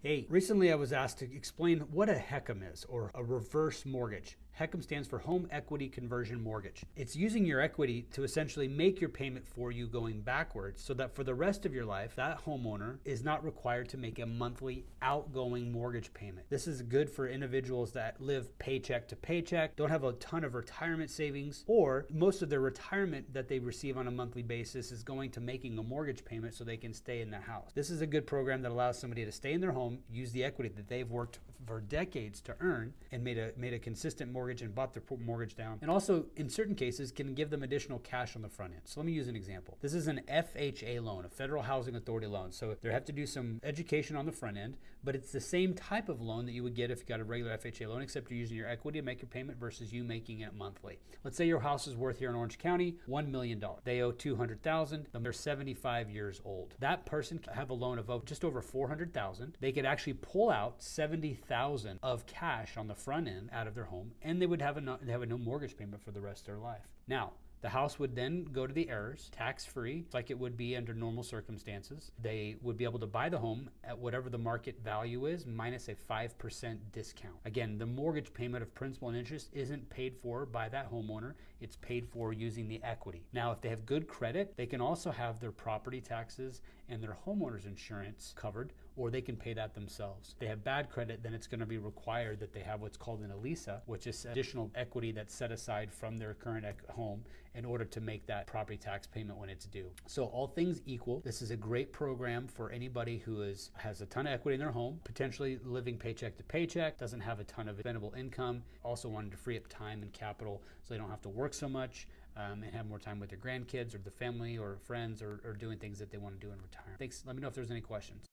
Hey, recently I was asked to explain what a HECM is, or a reverse mortgage. HECM stands for Home Equity Conversion Mortgage. It's using your equity to essentially make your payment for you going backwards so that for the rest of your life, that homeowner is not required to make a monthly outgoing mortgage payment. This is good for individuals that live paycheck to paycheck, don't have a ton of retirement savings, or most of their retirement that they receive on a monthly basis is going to making a mortgage payment so they can stay in the house. This is a good program that allows somebody to stay in their home, use the equity that they've worked for decades to earn and made a consistent mortgage and bought their mortgage down, and also in certain cases can give them additional cash on the front end. So let me use an example. This is an FHA loan, a Federal Housing Authority loan. So they have to do some education on the front end, but it's the same type of loan that you would get if you got a regular FHA loan, except you're using your equity to make your payment versus you making it monthly. Let's say your house is worth here in Orange County $1 million. They owe $200,000. They're 75 years old. That person could have a loan of just over $400,000. They could actually pull out $70,000 of cash on the front end out of their home, and they would have a no mortgage payment for the rest of their life. Now, the house would then go to the heirs, tax-free, like it would be under normal circumstances. They would be able to buy the home at whatever the market value is, minus a 5% discount. Again, the mortgage payment of principal and interest isn't paid for by that homeowner. It's paid for using the equity. Now, if they have good credit, they can also have their property taxes and their homeowner's insurance covered, or they can pay that themselves. If they have bad credit, then it's going to be required that they have what's called an ELISA, which is additional equity that's set aside from their current home in order to make that property tax payment when it's due. So all things equal, this is a great program for anybody who has a ton of equity in their home, potentially living paycheck to paycheck, doesn't have a ton of expendable income, also wanted to free up time and capital so they don't have to work so much, and have more time with their grandkids or the family or friends or doing things that they want to do in retirement. Thanks. Let me know if there's any questions.